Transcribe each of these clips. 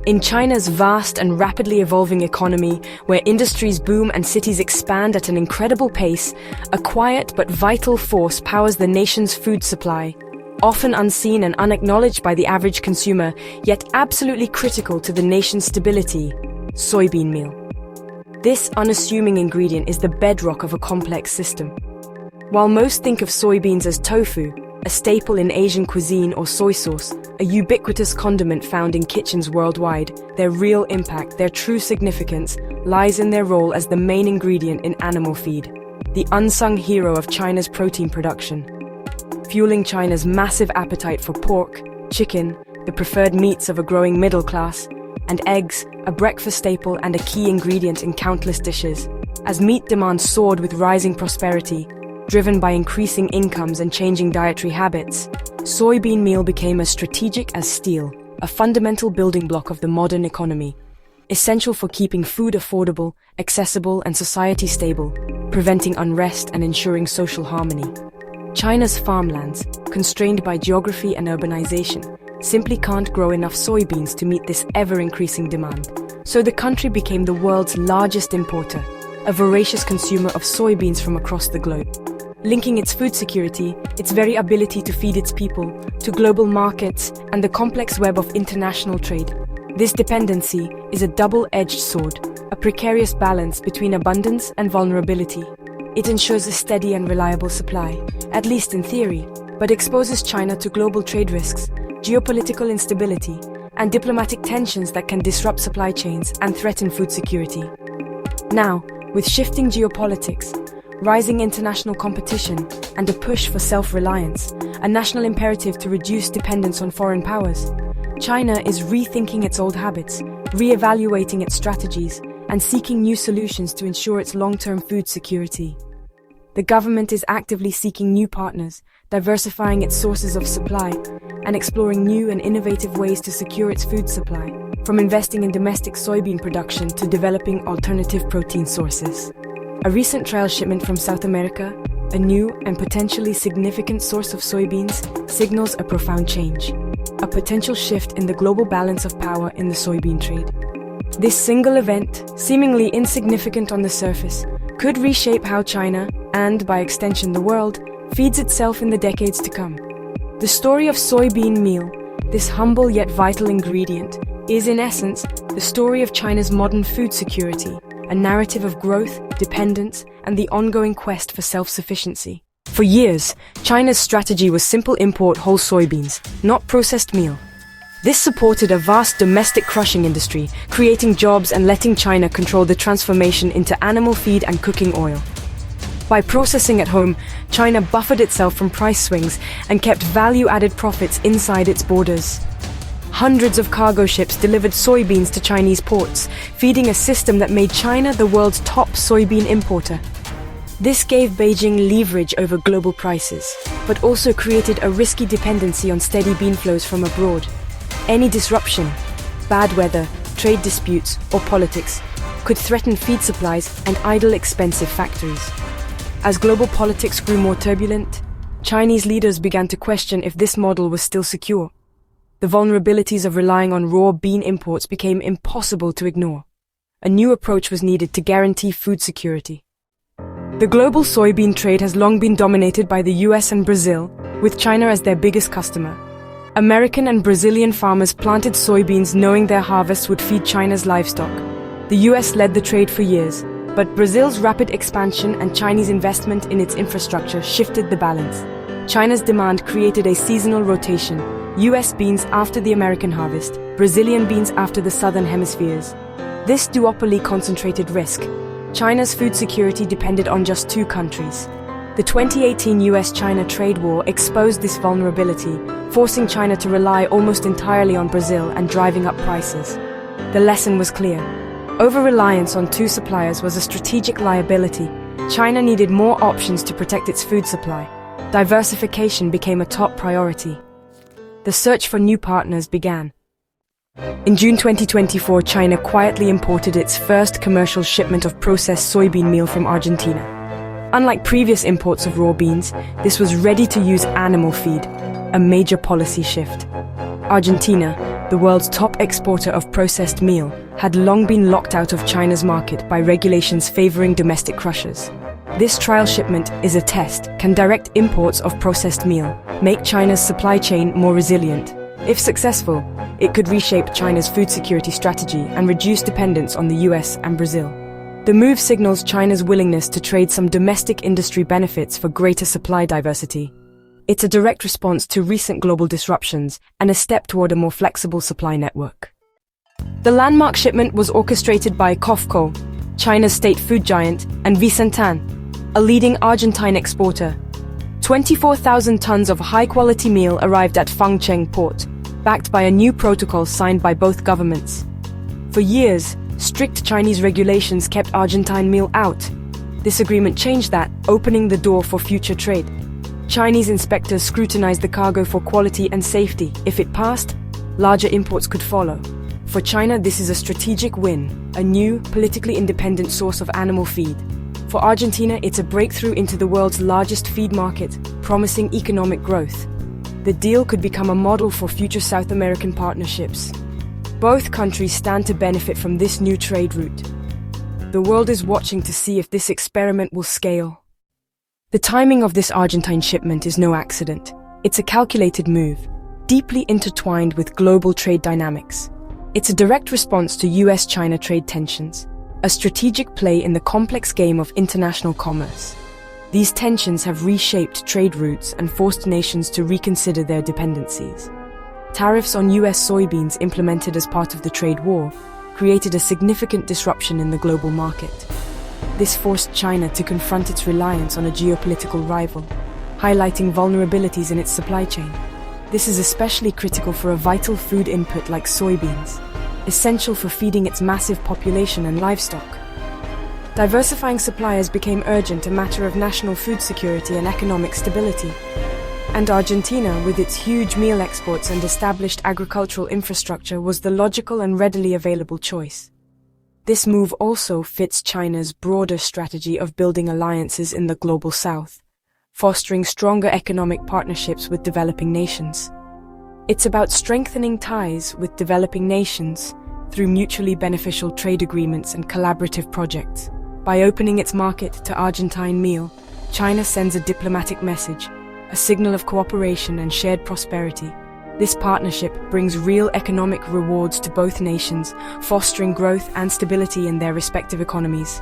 In China's vast and rapidly evolving economy, where industries boom and cities expand at an incredible pace, a quiet but vital force powers the nation's food supply. Often unseen and unacknowledged by the average consumer, yet absolutely critical to the nation's stability: soybean meal. This unassuming ingredient is the bedrock of a complex system. While most think of soybeans as tofu, a staple in Asian cuisine, or soy sauce, a ubiquitous condiment found in kitchens worldwide, their real impact, their true significance, lies in their role as the main ingredient in animal feed, the unsung hero of China's protein production. Fueling China's massive appetite for pork, chicken, the preferred meats of a growing middle class, and eggs, a breakfast staple and a key ingredient in countless dishes. As meat demand soared with rising prosperity, driven by increasing incomes and changing dietary habits, soybean meal became as strategic as steel, a fundamental building block of the modern economy, essential for keeping food affordable, accessible, and society stable, preventing unrest and ensuring social harmony. China's farmlands, constrained by geography and urbanization, simply can't grow enough soybeans to meet this ever-increasing demand. So the country became the world's largest importer, a voracious consumer of soybeans from across the globe, linking its food security, its very ability to feed its people, to global markets and the complex web of international trade. This dependency is a double-edged sword, a precarious balance between abundance and vulnerability. It ensures a steady and reliable supply, at least in theory, but exposes China to global trade risks, geopolitical instability, and diplomatic tensions that can disrupt supply chains and threaten food security. Now, with shifting geopolitics, rising international competition, and a push for self-reliance, a national imperative to reduce dependence on foreign powers, China is rethinking its old habits, re-evaluating its strategies, and seeking new solutions to ensure its long-term food security. The government is actively seeking new partners, diversifying its sources of supply, and exploring new and innovative ways to secure its food supply, from investing in domestic soybean production to developing alternative protein sources. A recent trial shipment from South America, a new and potentially significant source of soybeans, signals a profound change, a potential shift in the global balance of power in the soybean trade. This single event, seemingly insignificant on the surface, could reshape how China, and by extension the world, feeds itself in the decades to come. The story of soybean meal, this humble yet vital ingredient, is in essence the story of China's modern food security, a narrative of growth, dependence, and the ongoing quest for self-sufficiency. For years, China's strategy was simple: import whole soybeans, not processed meal. This supported a vast domestic crushing industry, creating jobs and letting China control the transformation into animal feed and cooking oil. By processing at home, China buffered itself from price swings and kept value-added profits inside its borders. Hundreds of cargo ships delivered soybeans to Chinese ports, feeding a system that made China the world's top soybean importer. This gave Beijing leverage over global prices, but also created a risky dependency on steady bean flows from abroad. Any disruption, bad weather, trade disputes, or politics could threaten feed supplies and idle expensive factories. As global politics grew more turbulent, Chinese leaders began to question if this model was still secure. The vulnerabilities of relying on raw bean imports became impossible to ignore. A new approach was needed to guarantee food security. The global soybean trade has long been dominated by the US and Brazil, with China as their biggest customer. American and Brazilian farmers planted soybeans knowing their harvests would feed China's livestock. The US led the trade for years, but Brazil's rapid expansion and Chinese investment in its infrastructure shifted the balance. China's demand created a seasonal rotation: US beans after the American harvest, Brazilian beans after the southern hemispheres. This duopoly concentrated risk. China's food security depended on just two countries. The 2018 US-China trade war exposed this vulnerability, forcing China to rely almost entirely on Brazil and driving up prices. The lesson was clear. Over-reliance on two suppliers was a strategic liability. China needed more options to protect its food supply. Diversification became a top priority. The search for new partners began. In June 2024, China quietly imported its first commercial shipment of processed soybean meal from Argentina. Unlike previous imports of raw beans, this was ready-to-use animal feed, a major policy shift. Argentina, the world's top exporter of processed meal, had long been locked out of China's market by regulations favoring domestic crushers. This trial shipment is a test. Can direct imports of processed meal make China's supply chain more resilient? If successful, it could reshape China's food security strategy and reduce dependence on the US and Brazil. The move signals China's willingness to trade some domestic industry benefits for greater supply diversity. It's a direct response to recent global disruptions and a step toward a more flexible supply network. The Landmark Shipment was orchestrated by COFCO, China's state food giant, and Vicentin, a leading Argentine exporter. 24,000 tons of high-quality meal arrived at Fangcheng port, backed by a new protocol signed by both governments. For years, strict Chinese regulations kept Argentine meal out. This agreement changed that, opening the door for future trade. Chinese inspectors scrutinized the cargo for quality and safety. If it passed, larger imports could follow. For China, this is a strategic win, a new, politically independent source of animal feed. For Argentina, it's a breakthrough into the world's largest feed market, promising economic growth. The deal could become a model for future South American partnerships. Both countries stand to benefit from this new trade route. The world is watching to see if this experiment will scale. The timing of this Argentine shipment is no accident. It's a calculated move, deeply intertwined with global trade dynamics. It's a direct response to US-China trade tensions, a strategic play in the complex game of international commerce. These tensions have reshaped trade routes and forced nations to reconsider their dependencies. Tariffs on US soybeans implemented as part of the trade war created a significant disruption in the global market. This forced China to confront its reliance on a geopolitical rival, highlighting vulnerabilities in its supply chain. This is especially critical for a vital food input like soybeans, essential for feeding its massive population and livestock. Diversifying suppliers became urgent, a matter of national food security and economic stability. And Argentina, with its huge meal exports and established agricultural infrastructure, was the logical and readily available choice. This move also fits China's broader strategy of building alliances in the global south, fostering stronger economic partnerships with developing nations. It's about strengthening ties with developing nations through mutually beneficial trade agreements and collaborative projects. By opening its market to Argentine meal, China sends a diplomatic message, a signal of cooperation and shared prosperity. This partnership brings real economic rewards to both nations, fostering growth and stability in their respective economies.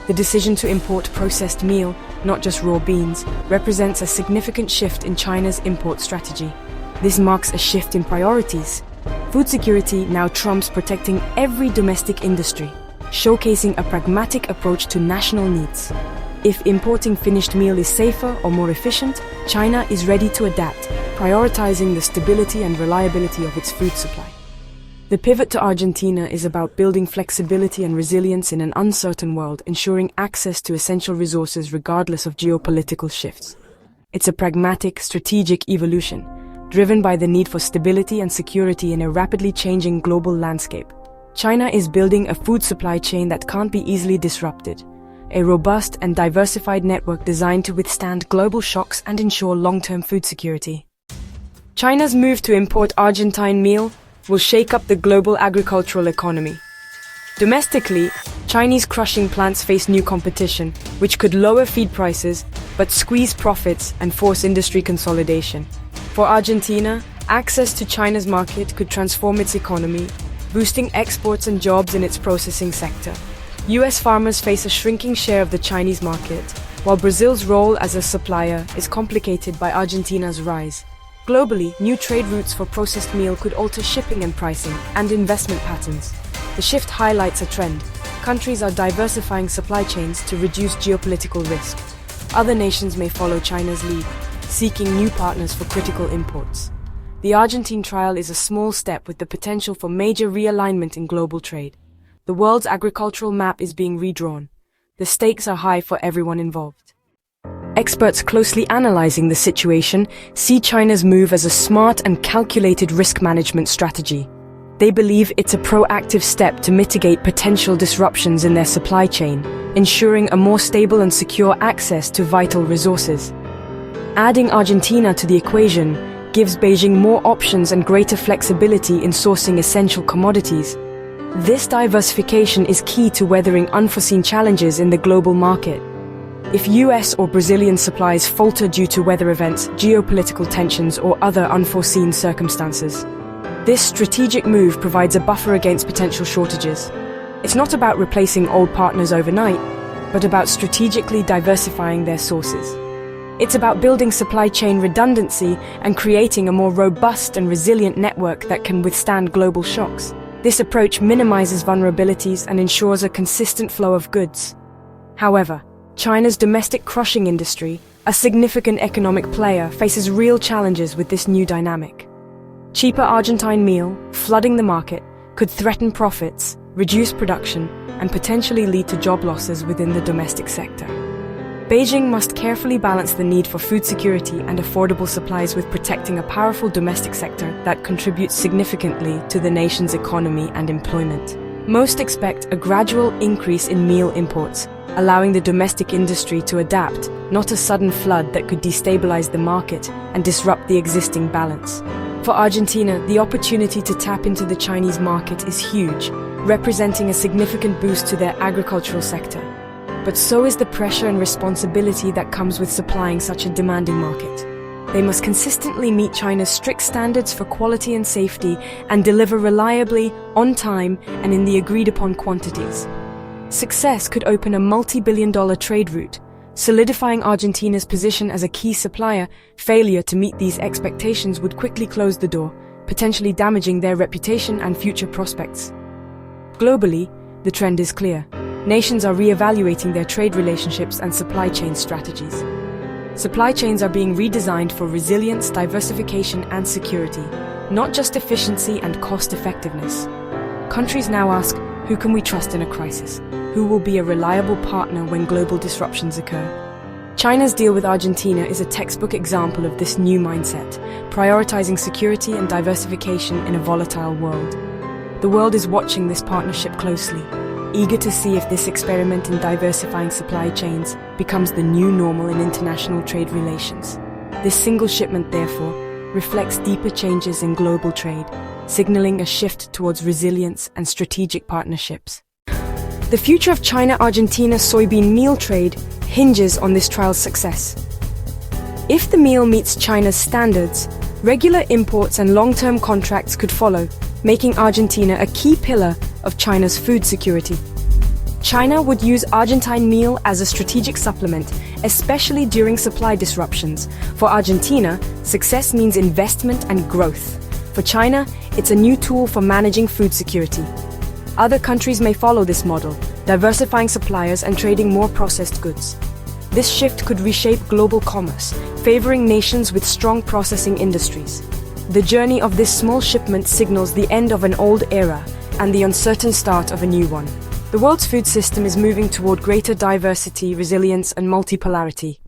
The decision to import processed meal, not just raw beans, represents a significant shift in China's import strategy. This marks a shift in priorities. Food security now trumps protecting every domestic industry, showcasing a pragmatic approach to national needs. If importing finished meal is safer or more efficient, China is ready to adapt, prioritizing the stability and reliability of its food supply. The pivot to Argentina is about building flexibility and resilience in an uncertain world, ensuring access to essential resources regardless of geopolitical shifts. It's a pragmatic, strategic evolution, driven by the need for stability and security in a rapidly changing global landscape. China is building a food supply chain that can't be easily disrupted, a robust and diversified network designed to withstand global shocks and ensure long-term food security. China's move to import Argentine meal will shake up the global agricultural economy. Domestically, Chinese crushing plants face new competition, which could lower feed prices but squeeze profits and force industry consolidation. For Argentina, access to China's market could transform its economy, boosting exports and jobs in its processing sector. US farmers face a shrinking share of the Chinese market, while Brazil's role as a supplier is complicated by Argentina's rise. Globally, new trade routes for processed meal could alter shipping and pricing and investment patterns. The shift highlights a trend. Countries are diversifying supply chains to reduce geopolitical risk. Other nations may follow China's lead, seeking new partners for critical imports. The Argentine Trial is a small step with the potential for major realignment in global trade. The world's agricultural map is being redrawn. The stakes are high for everyone involved. Experts closely analyzing the situation see China's move as a smart and calculated risk management strategy. They believe it's a proactive step to mitigate potential disruptions in their supply chain, ensuring a more stable and secure access to vital resources. Adding Argentina to the equation gives Beijing more options and greater flexibility in sourcing essential commodities. This diversification is key to weathering unforeseen challenges in the global market. If US or Brazilian supplies falter due to weather events, geopolitical tensions, or other unforeseen circumstances, this strategic move provides a buffer against potential shortages. It's not about replacing old partners overnight, but about strategically diversifying their sources. It's about building supply chain redundancy and creating a more robust and resilient network that can withstand global shocks. This approach minimizes vulnerabilities and ensures a consistent flow of goods. However, China's domestic crushing industry, a significant economic player, faces real challenges with this new dynamic. Cheaper Argentine meal, flooding the market, could threaten profits, reduce production, and potentially lead to job losses within the domestic sector. Beijing must carefully balance the need for food security and affordable supplies with protecting a powerful domestic sector that contributes significantly to the nation's economy and employment. Most expect a gradual increase in meal imports, allowing the domestic industry to adapt, not a sudden flood that could destabilize the market and disrupt the existing balance. For Argentina, the opportunity to tap into the Chinese market is huge, representing a significant boost to their agricultural sector. But so is the pressure and responsibility that comes with supplying such a demanding market. They must consistently meet China's strict standards for quality and safety and deliver reliably, on time, and in the agreed-upon quantities. Success could open a multi-billion-dollar trade route, solidifying Argentina's position as a key supplier. Failure to meet these expectations would quickly close the door, potentially damaging their reputation and future prospects. Globally, the trend is clear. Nations are re-evaluating their trade relationships and supply chain strategies. Supply chains are being redesigned for resilience, diversification, and security, not just efficiency and cost-effectiveness. Countries now ask, who can we trust in a crisis? Who will be a reliable partner when global disruptions occur? China's deal with Argentina is a textbook example of this new mindset, prioritizing security and diversification in a volatile world. The world is watching this partnership closely, eager to see if this experiment in diversifying supply chains becomes the new normal in international trade relations. This single shipment, therefore, reflects deeper changes in global trade, signaling a shift towards resilience and strategic partnerships. The future of China-Argentina soybean meal trade hinges on this trial's success. If the meal meets China's standards, regular imports and long-term contracts could follow, making Argentina a key pillar of China's food security. China would use Argentine meal as a strategic supplement, especially during supply disruptions. For Argentina, success means investment and growth. For China, it's a new tool for managing food security. Other countries may follow this model, diversifying suppliers and trading more processed goods. This shift could reshape global commerce, favoring nations with strong processing industries. The journey of this small shipment signals the end of an old era and the uncertain start of a new one. The world's food system is moving toward greater diversity, resilience, and multipolarity.